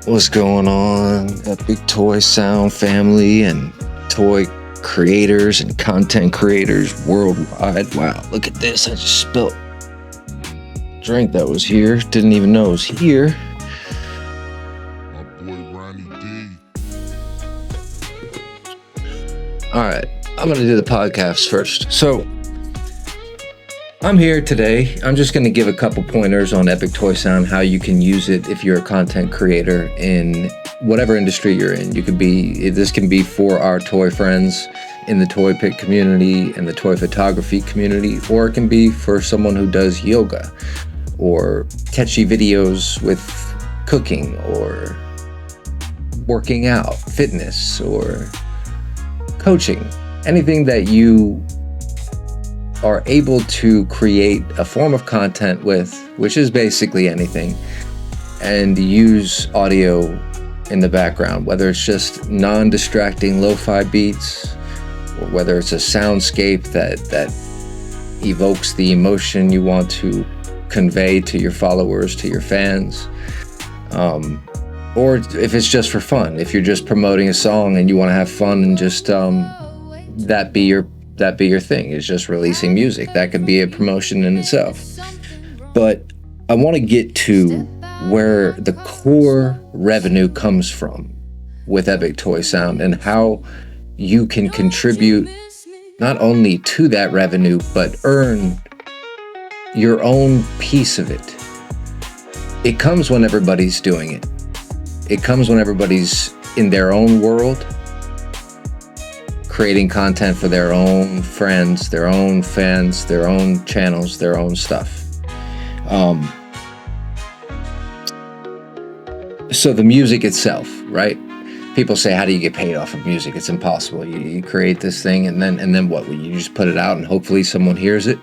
What's going on, Epic Toy Sound family and toy creators and content creators worldwide? Wow, look at this. I just spilled drink that was here. Didn't even know it was here. My boy Ronnie D. Alright, I'm gonna do the podcast first. So I'm here today. I'm just going to give a couple pointers on Epic Toy Sound, how you can use it if you're a content creator in whatever industry you're in. This can be for our toy friends in the toy pick community and the toy photography community, or it can be for someone who does yoga or catchy videos with cooking or working out, fitness or coaching. Anything that you are able to create a form of content with, which is basically anything, and use audio in the background, whether it's just non-distracting lo-fi beats, or whether it's a soundscape that evokes the emotion you want to convey to your followers, to your fans, or if it's just for fun, if you're just promoting a song and you want to have fun and just that be your thing, is just releasing music. That could be a promotion in itself. But I want to get to where the core revenue comes from with Epic Toy Sound and how you can contribute not only to that revenue, but earn your own piece of it. It comes when everybody's doing it. It comes when everybody's in their own world, creating content for their own friends, their own fans, their own channels, their own stuff. So the music itself, right? People say, how do you get paid off of music? It's impossible. You create this thing and then what? You just put it out and hopefully someone hears it?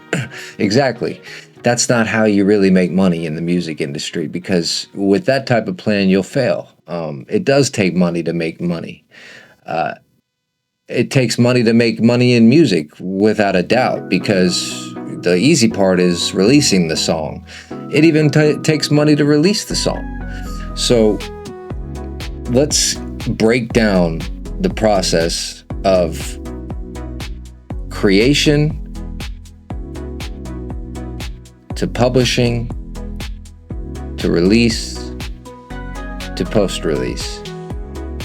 Exactly. That's not how you really make money in the music industry, because with that type of plan, you'll fail. It does take money to make money. It takes money to make money in music, without a doubt, because the easy part is releasing the song. It even takes money to release the song. So let's break down the process of creation to publishing to release to post-release.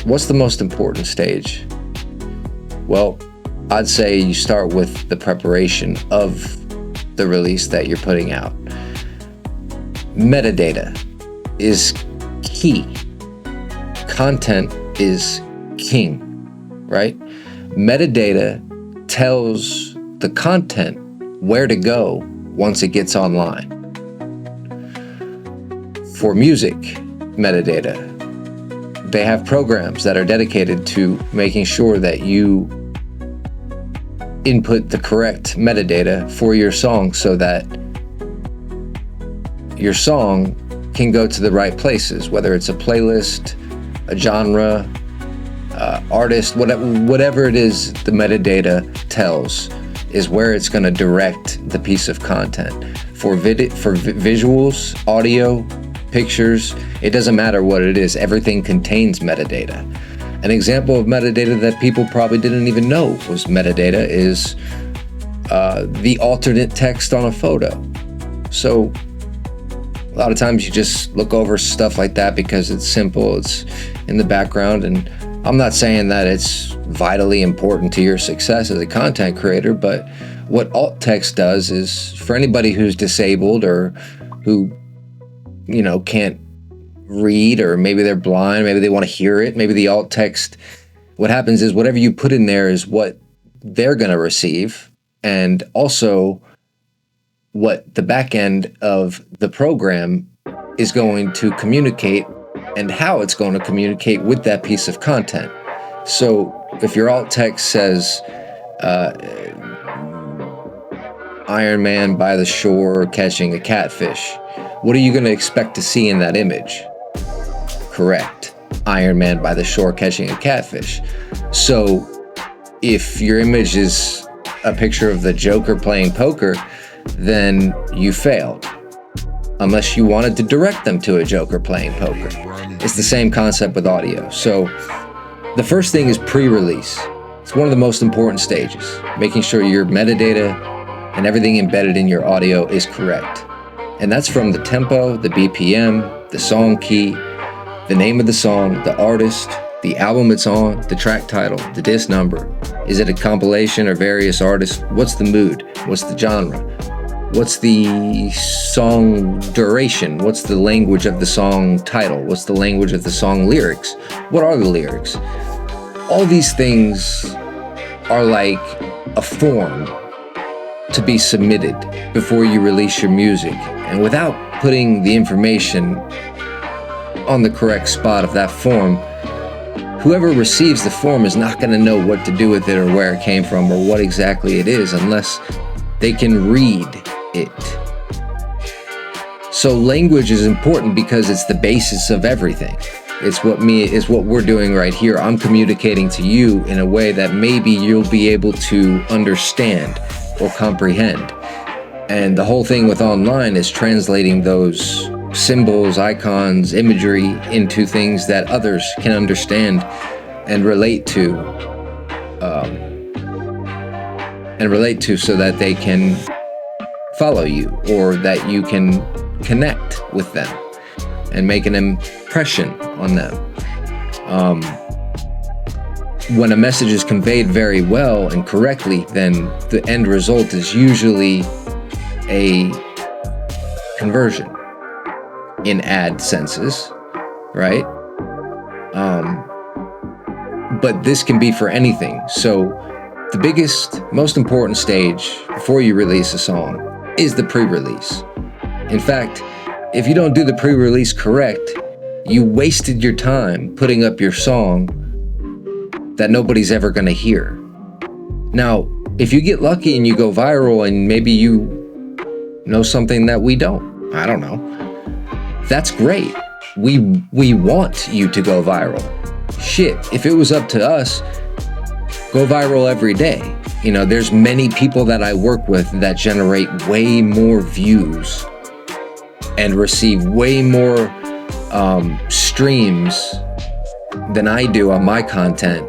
What's the most important stage? Well, I'd say you start with the preparation of the release that you're putting out. Metadata is key. Content is king, right? Metadata tells the content where to go once it gets online. For music, metadata, they have programs that are dedicated to making sure that you input the correct metadata for your song so that your song can go to the right places, whether it's a playlist, a genre, artist, whatever it is the metadata tells is where it's going to direct the piece of content. For visuals, audio, pictures, it doesn't matter what it is. Everything contains metadata. An example of metadata that people probably didn't even know was metadata is the alternate text on a photo. So a lot of times you just look over stuff like that because it's simple, it's in the background, and I'm not saying that it's vitally important to your success as a content creator, but what alt text does is, for anybody who's disabled or who, can't read, or maybe they're blind, maybe they want to hear it, maybe the alt text, what happens is whatever you put in there is what they're going to receive, and also what the back end of the program is going to communicate and how it's going to communicate with that piece of content. So if your alt text says Iron Man by the shore catching a catfish, what are you going to expect to see in that image? Correct. Iron Man by the shore catching a catfish. So if your image is a picture of the Joker playing poker, then you failed. unless you wanted to direct them to a joker playing poker. It's the same concept with audio. So the first thing is pre-release. It's one of the most important stages, making sure your metadata and everything embedded in your audio is correct. And that's from the tempo, the BPM, the song key, the name of the song, the artist, the album it's on, the track title, the disc number. Is it a compilation or various artists? What's the mood? What's the genre? What's the song duration? What's the language of the song title? What's the language of the song lyrics? What are the lyrics? All these things are like a form to be submitted before you release your music. And without putting the information on the correct spot of that form, whoever receives the form is not going to know what to do with it or where it came from or what exactly it is unless they can read it. So language is important because it's the basis of everything. It's what we're doing right here. I'm communicating to you in a way that maybe you'll be able to understand or comprehend. And the whole thing with online is translating those symbols, icons, imagery into things that others can understand and relate to, so that they can follow you or that you can connect with them and make an impression on them. When a message is conveyed very well and correctly, then the end result is usually a conversion in ad senses, right? But this can be for anything. So the biggest, most important stage before you release a song is the pre-release. In fact, if you don't do the pre-release correct, you wasted your time putting up your song that nobody's ever gonna hear. Now, if you get lucky and you go viral and maybe you know something that we don't, I don't know, that's great. We want you to go viral. Shit, if it was up to us, go viral every day. You know, there's many people that I work with that generate way more views and receive way more streams than I do on my content,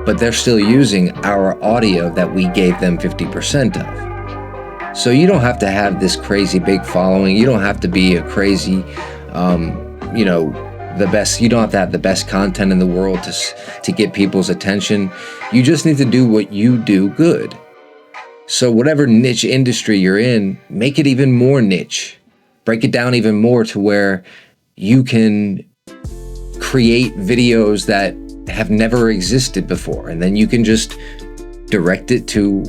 but they're still using our audio that we gave them 50% of. So you don't have to have this crazy big following. You don't have to be a crazy, the best. You don't have to have the best content in the world to get people's attention. You just need to do what you do good. So whatever niche industry you're in, make it even more niche. Break it down even more to where you can create videos that have never existed before. And then you can just direct it to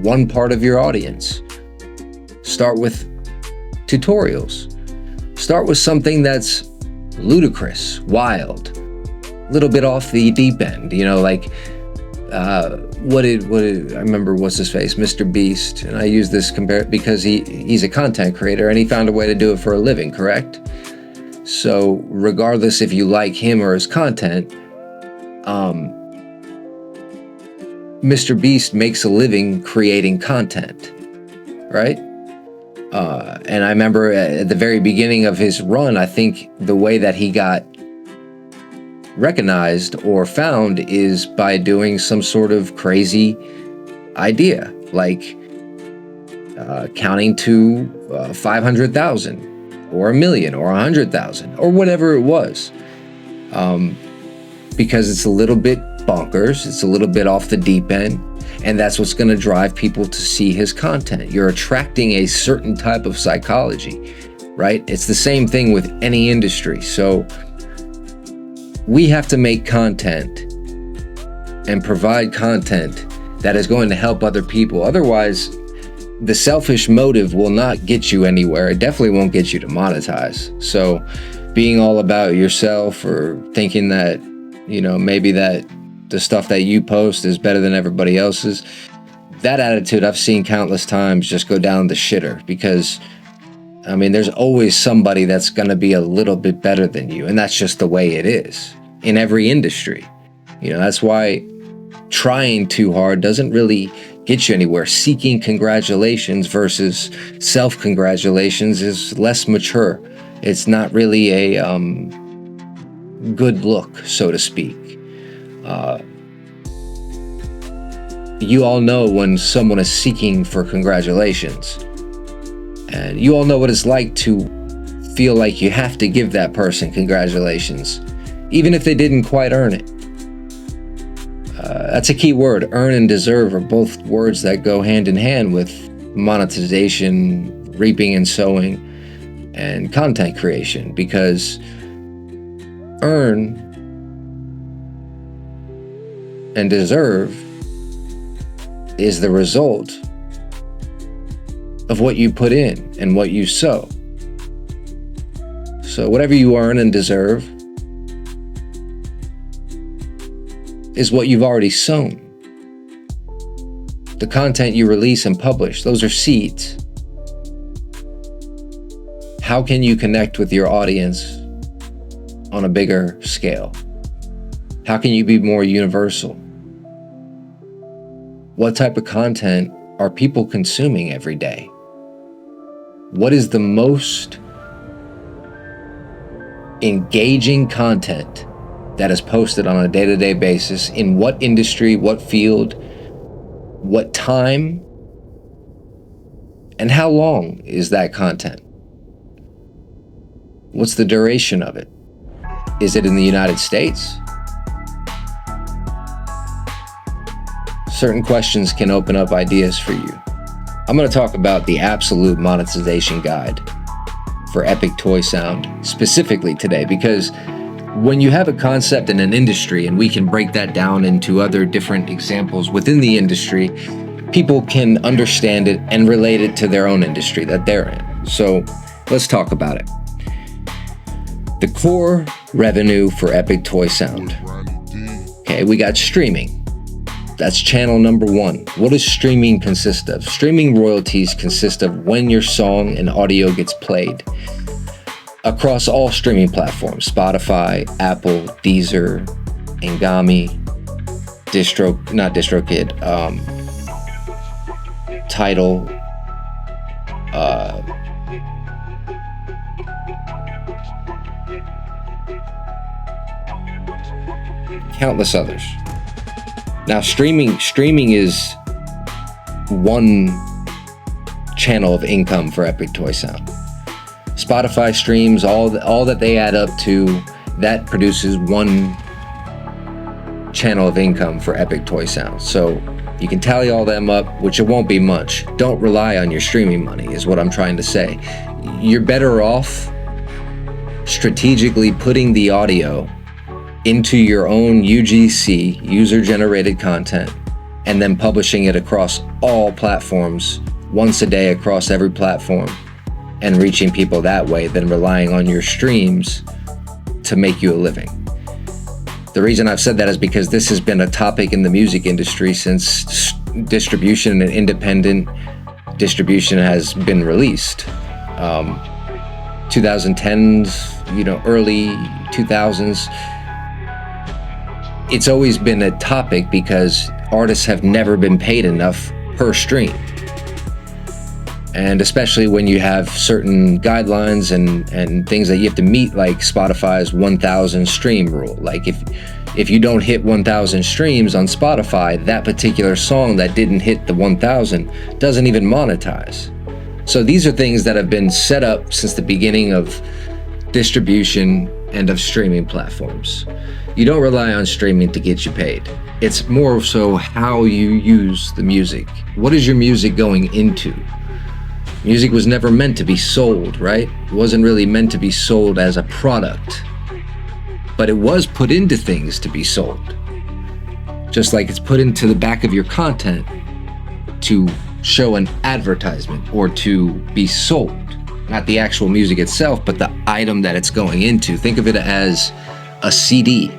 one part of your audience. Start with tutorials. Start with something that's ludicrous, wild, a little bit off the deep end, like what did I remember, what's his face, Mr. Beast, and I use this because he's a content creator and he found a way to do it for a living, correct? So regardless if you like him or his content, Mr. Beast makes a living creating content, right? And I remember at the very beginning of his run, I think the way that he got recognized or found is by doing some sort of crazy idea, like counting to 500,000 or 1 million or 100,000 or whatever it was. Because it's a little bit bonkers, it's a little bit off the deep end, and that's what's going to drive people to see his content. You're attracting a certain type of psychology, right? It's the same thing with any industry. So we have to make content and provide content that is going to help other people. Otherwise, the selfish motive will not get you anywhere. It definitely won't get you to monetize. So being all about yourself or thinking that, maybe that the stuff that you post is better than everybody else's, that attitude I've seen countless times just go down the shitter, because there's always somebody that's going to be a little bit better than you, and that's just the way it is in every industry. That's why trying too hard doesn't really get you anywhere. Seeking congratulations versus self-congratulations is less mature. It's not really a good look, so to speak. You all know when someone is seeking for congratulations. And you all know what it's like to feel like you have to give that person congratulations, even if they didn't quite earn it. That's a key word. Earn and deserve are both words that go hand in hand with monetization, reaping and sowing, and content creation, because earn and deserve is the result of what you put in and what you sow. So whatever you earn and deserve is what you've already sown. The content you release and publish, those are seeds. How can you connect with your audience on a bigger scale? How can you be more universal? What type of content are people consuming every day? What is the most engaging content that is posted on a day-to-day basis? In what industry, what field, what time, and how long is that content? What's the duration of it? Is it in the United States? Certain questions can open up ideas for you. I'm going to talk about the absolute monetization guide for Epic Toy Sound specifically today, because when you have a concept in an industry, and we can break that down into other different examples within the industry, people can understand it and relate it to their own industry that they're in. So let's talk about it. The core revenue for Epic Toy Sound. Okay, we got streaming. That's channel number one. What does streaming consist of? Streaming royalties consist of when your song and audio gets played across all streaming platforms: Spotify, Apple, Deezer, Ngami, DistroKid, Tidal, countless others. Now, streaming is one channel of income for Epic Toy Sound. Spotify streams, all that they add up to, that produces one channel of income for Epic Toy Sound. So you can tally all them up, which it won't be much. Don't rely on your streaming money, is what I'm trying to say. You're better off strategically putting the audio into your own UGC, user-generated content, and then publishing it across all platforms once a day across every platform, and reaching people that way than relying on your streams to make you a living. The reason I've said that is because this has been a topic in the music industry since distribution and independent distribution has been released. 2010s, early 2000s. It's always been a topic because artists have never been paid enough per stream. And especially when you have certain guidelines and things that you have to meet, like Spotify's 1,000 stream rule. Like if you don't hit 1,000 streams on Spotify, that particular song that didn't hit the 1,000 doesn't even monetize. So these are things that have been set up since the beginning of distribution and of streaming platforms. You don't rely on streaming to get you paid. It's more so how you use the music. What is your music going into? Music was never meant to be sold, right? It wasn't really meant to be sold as a product, but it was put into things to be sold. Just like it's put into the back of your content to show an advertisement or to be sold. Not the actual music itself, but the item that it's going into. Think of it as a CD.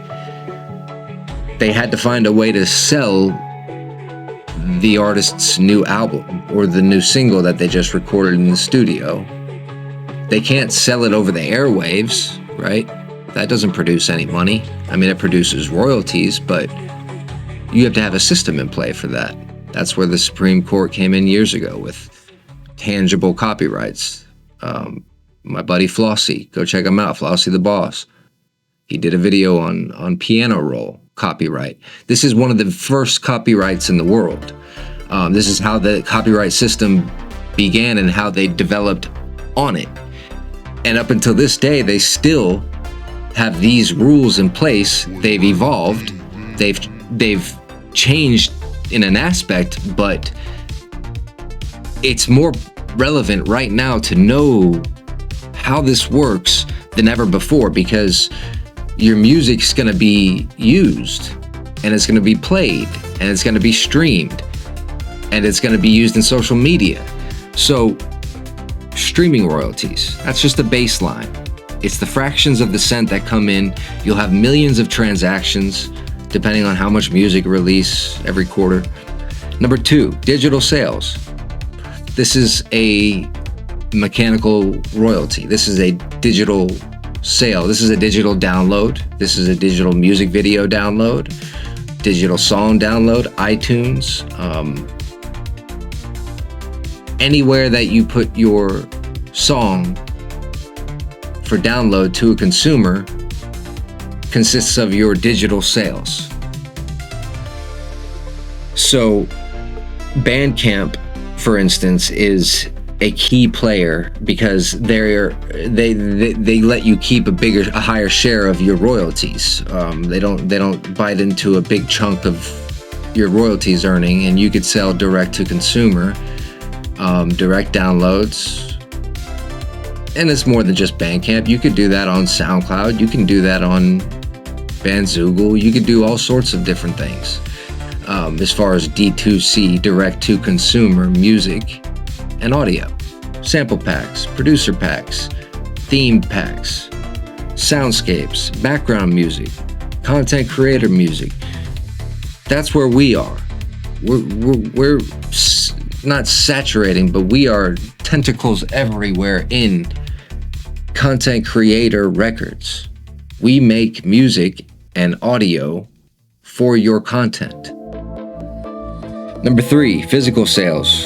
They had to find a way to sell the artist's new album or the new single that they just recorded in the studio. They can't sell it over the airwaves, right? That doesn't produce any money. I mean, it produces royalties, but you have to have a system in play for that. That's where the Supreme Court came in years ago with tangible copyrights. My buddy Flossie, go check him out, Flossie the Boss. He did a video on piano roll copyright. This is one of the first copyrights in the world. This is how the copyright system began and how they developed on it. And up until this day, they still have these rules in place. They've evolved. They've changed in an aspect, but it's more relevant right now to know how this works than ever before, because your music's going to be used and it's going to be played and it's going to be streamed and it's going to be used in social media. So streaming royalties, that's just the baseline. It's the fractions of the cent that come in. You'll have millions of transactions depending on how much music release every quarter. Number 2, digital sales. This is a mechanical royalty. This is a digital sale. This is a digital download. This is a digital music video download, digital song download, iTunes. Anywhere that you put your song for download to a consumer consists of your digital sales. So Bandcamp, for instance, is a key player because they let you keep a higher share of your royalties. They don't bite into a big chunk of your royalties earning, and you could sell direct to consumer, direct downloads. And it's more than just Bandcamp. You could do that on SoundCloud. You can do that on Bandzoogle. You could do all sorts of different things. As far as D2C, direct to consumer music and audio, sample packs, producer packs, themed packs, soundscapes, background music, content creator music. That's where we are. We're not saturating, but we are tentacles everywhere in content creator records. We make music and audio for your content. Number 3, physical sales.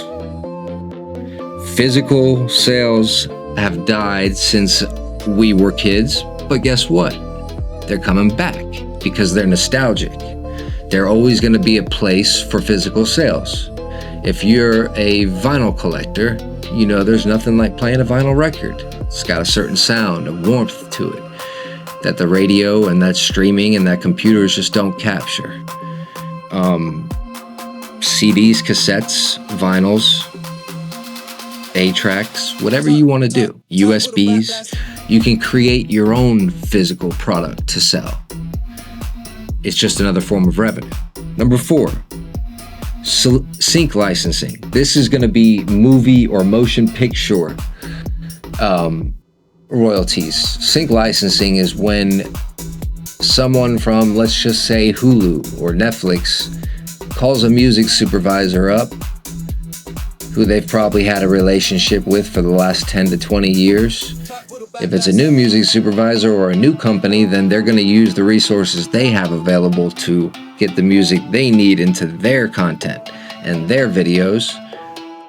Physical sales have died since we were kids, but guess what? They're coming back because they're nostalgic. They're always going to be a place for physical sales. If you're a vinyl collector, you know there's nothing like playing a vinyl record. It's got a certain sound, a warmth to it that the radio and that streaming and that computers just don't capture. CDs, cassettes, vinyls, A-tracks, whatever you want to do, USBs, you can create your own physical product to sell. It's just another form of revenue. Number 4, sync licensing. This is going to be movie or motion picture royalties. Sync licensing is when someone from, let's just say, Hulu or Netflix calls a music supervisor up who they've probably had a relationship with for the last 10 to 20 years. If it's a new music supervisor or a new company, then they're going to use the resources they have available to get the music they need into their content and their videos.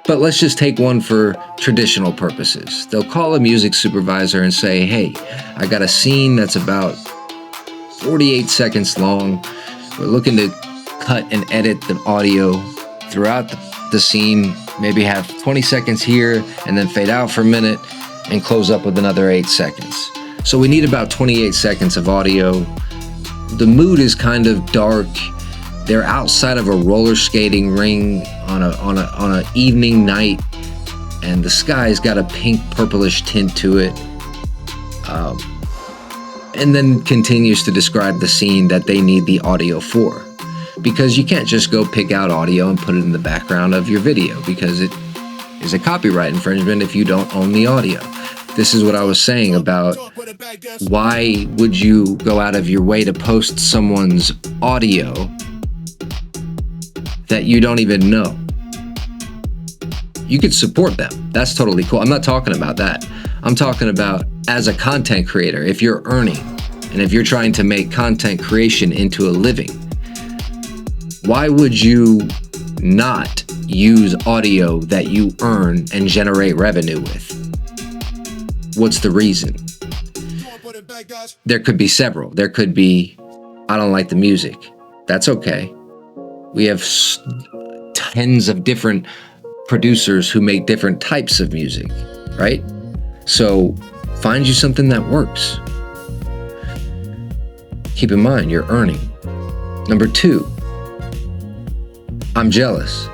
But let's just take one for traditional purposes. They'll call a music supervisor and say, hey, I got a scene that's about 48 seconds long. We're looking to cut and edit the audio throughout the scene, maybe have 20 seconds here and then fade out for a minute and close up with another 8 seconds. So we need about 28 seconds of audio. The mood is kind of dark. They're outside of a roller skating ring on a evening night, and the sky's got a pink purplish tint to it. And then continues to describe the scene that they need the audio for. Because you can't just go pick out audio and put it in the background of your video, because it is a copyright infringement if you don't own the audio. This is what I was saying about why would you go out of your way to post someone's audio that you don't even know? You could support them. That's totally cool. I'm not talking about that. I'm talking about as a content creator, if you're earning and if you're trying to make content creation into a living, why would you not use audio that you earn and generate revenue with? What's the reason? There could be several. There could be, I don't like the music. That's okay. We have tens of different producers who make different types of music, right? So find you something that works. Keep in mind, you're earning. Number 2, I'm jealous.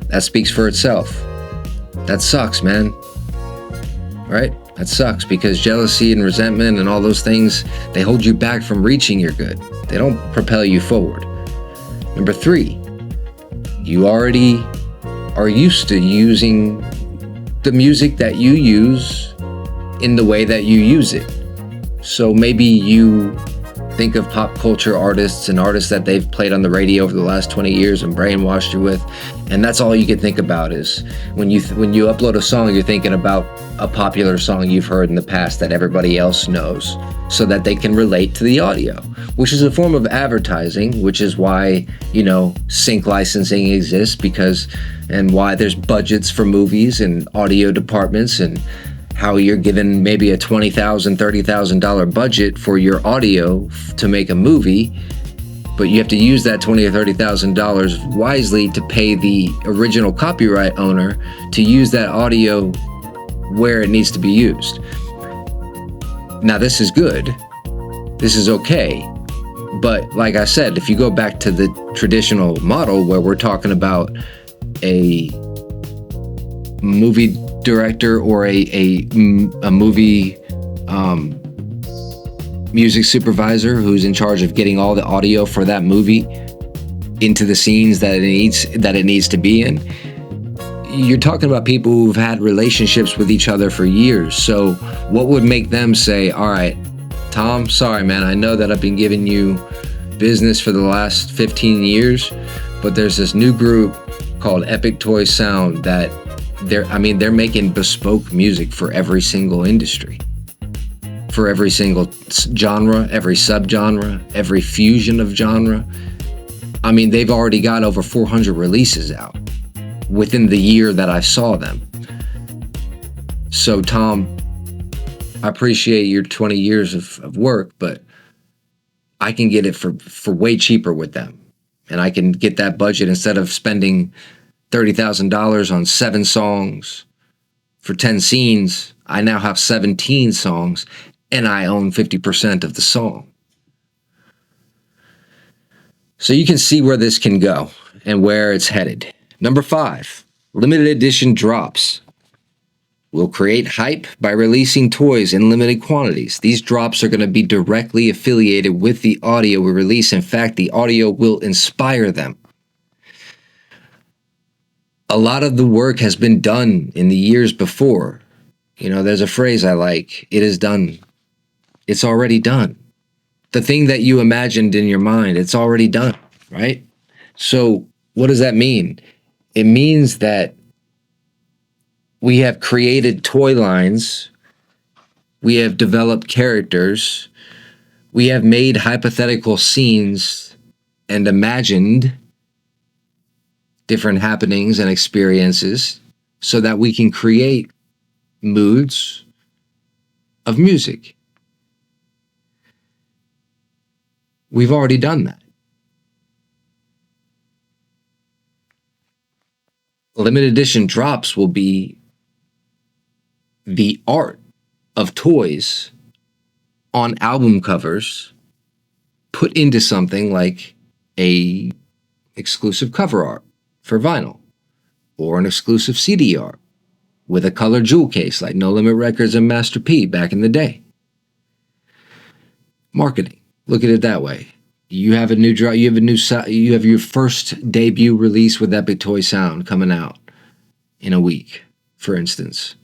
That speaks for itself. That sucks, man. Right? That sucks, because jealousy and resentment and all those things, they hold you back from reaching your good. They don't propel you forward. Number 3, you already are used to using the music that you use in the way that you use it. So maybe you think of pop culture artists and artists that they've played on the radio over the last 20 years and brainwashed you with, and that's all you can think about is when you upload a song, you're thinking about a popular song you've heard in the past that everybody else knows, so that they can relate to the audio, which is a form of advertising, which is why, sync licensing exists, and why there's budgets for movies and audio departments, and how you're given maybe a $20,000, $30,000 budget for your audio to make a movie, but you have to use that $20,000 or $30,000 wisely to pay the original copyright owner to use that audio where it needs to be used. Now, this is good. This is okay. But like I said, if you go back to the traditional model where we're talking about a movie director or a movie music supervisor who's in charge of getting all the audio for that movie into the scenes that it needs to be in, you're talking about people who've had relationships with each other for years. So what would make them say, all right, Tom, sorry, man, I know that I've been giving you business for the last 15 years, but there's this new group called Epic Toy Sound that they're making bespoke music for every single industry, for every single genre, every subgenre, every fusion of genre. They've already got over 400 releases out within the year that I saw them. So Tom, I appreciate your 20 years of work, but I can get it for way cheaper with them. And I can get that budget instead of spending $30,000 on 7 songs for 10 scenes. I now have 17 songs and I own 50% of the song. So you can see where this can go and where it's headed. Number 5, limited edition drops. We'll create hype by releasing toys in limited quantities. These drops are going to be directly affiliated with the audio we release. In fact, the audio will inspire them. A lot of the work has been done in the years before. There's a phrase I like, it is done. It's already done. The thing that you imagined in your mind, it's already done, right? So what does that mean? It means that we have created toy lines, we have developed characters, we have made hypothetical scenes and imagined different happenings and experiences so that we can create moods of music. We've already done that. Limited edition drops will be the art of toys on album covers put into something like a exclusive cover art for vinyl, or an exclusive CD art with a color jewel case like No Limit Records and Master P back in the day. Marketing. Look at it that way. You have a new drop. You have your first debut release with Epic Toy Sound coming out in a week, for instance.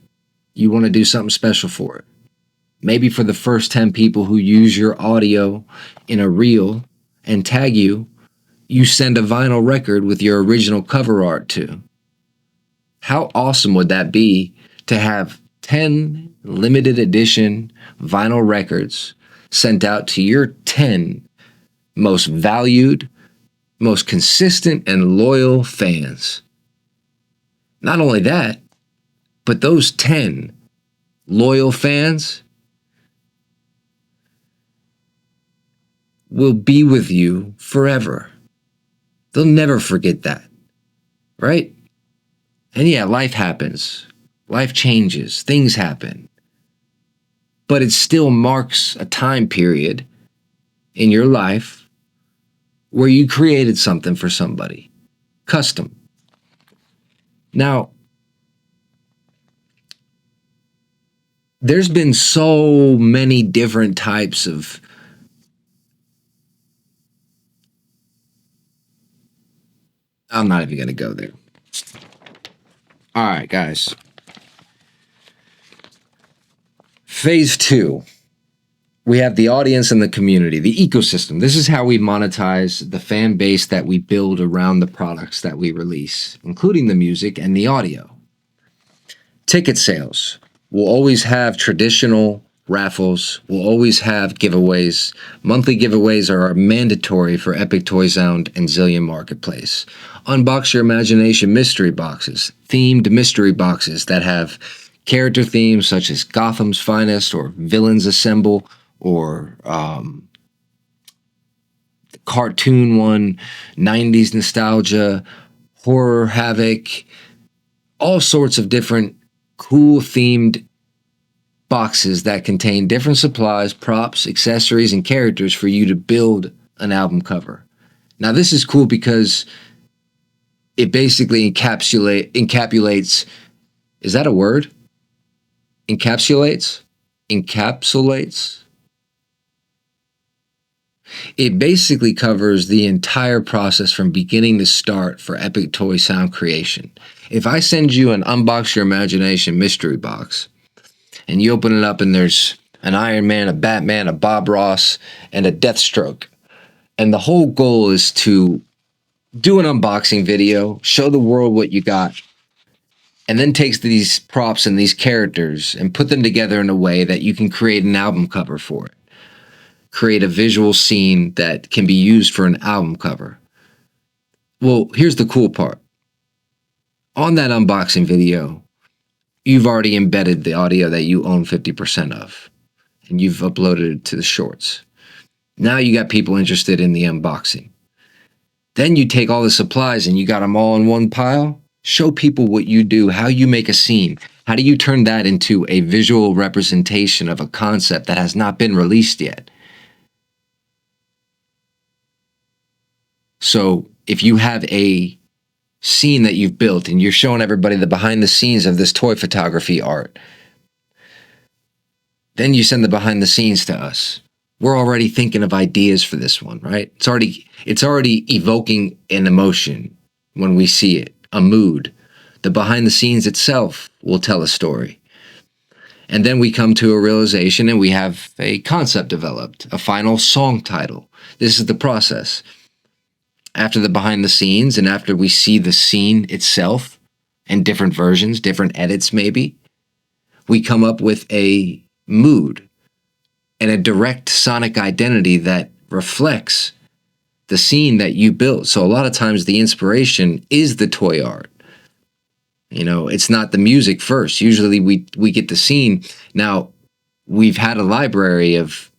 You want to do something special for it. Maybe for the first 10 people who use your audio in a reel and tag you, you send a vinyl record with your original cover art to. How awesome would that be to have 10 limited edition vinyl records sent out to your 10 most valued most consistent and loyal fans. Not only that, but those 10 loyal fans will be with you forever. They'll never forget that, right? And yeah, life happens. Life changes. Things happen. But it still marks a time period in your life where you created something for somebody. Custom. Now, there's been so many different types of I'm not even going to go there. All right, guys. Phase 2. We have the audience and the community, the ecosystem. This is how we monetize the fan base that we build around the products that we release, including the music and the audio. Ticket sales. We'll always have traditional raffles. We'll always have giveaways. Monthly giveaways are mandatory for Epic Toy Sound and Zillion Marketplace. Unbox Your Imagination mystery boxes, themed mystery boxes that have character themes such as Gotham's Finest or Villains Assemble or cartoon one, 90s nostalgia, horror havoc, all sorts of different cool themed boxes that contain different supplies, props, accessories, and characters for you to build an album cover. Now, this is cool because it basically encapsulates, is that a word? Encapsulates? It basically covers the entire process from beginning to start for Epic Toy Sound creation. If I send you an Unbox Your Imagination mystery box, and you open it up and there's an Iron Man, a Batman, a Bob Ross, and a Deathstroke, and the whole goal is to do an unboxing video, show the world what you got, and then takes these props and these characters and put them together in a way that you can create an album cover for it. Create a visual scene that can be used for an album cover. Well, here's the cool part. On that unboxing video, you've already embedded the audio that you own 50% of, and you've uploaded it to the shorts. Now you got people interested in the unboxing. Then you take all the supplies and you got them all in one pile. Show people what you do, how you make a scene. How do you turn that into a visual representation of a concept that has not been released yet? So if you have a scene that you've built and you're showing everybody the behind the scenes of this toy photography art, then you send the behind the scenes to us. We're already thinking of ideas for this one, right? It's already evoking an emotion when we see it, a mood. The behind the scenes itself will tell a story. And then we come to a realization and we have a concept developed, a final song title. This is the process. After the behind the scenes and after we see the scene itself and different versions, different edits maybe, we come up with a mood and a direct sonic identity that reflects the scene that you built. So a lot of times the inspiration is the toy art. You know, it's not the music first. Usually we get the scene. Now, we've had a library of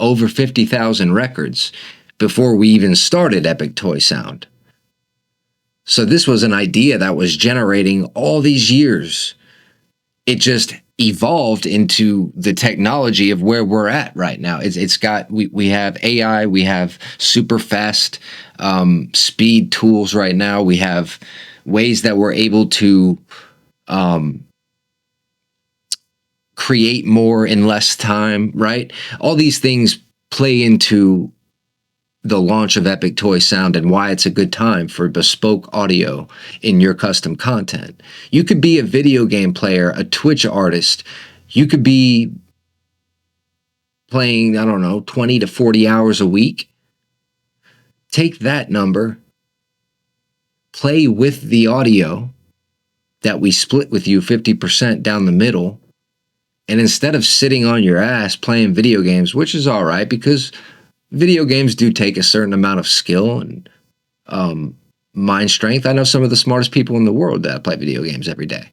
over 50,000 records before we even started Epic Toy Sound. So this was an idea that was generating all these years. It just evolved into the technology of where we're at right now. We have AI, we have super fast speed tools right now. We have ways that we're able to create more in less time, right? All these things play into the launch of Epic Toy Sound and why it's a good time for bespoke audio in your custom content. You could be a video game player, a Twitch artist. You could be playing, 20 to 40 hours a week. Take that number, play with the audio that we split with you 50% down the middle, and instead of sitting on your ass playing video games, which is all right because video games do take a certain amount of skill and mind strength. I know some of the smartest people in the world that play video games every day.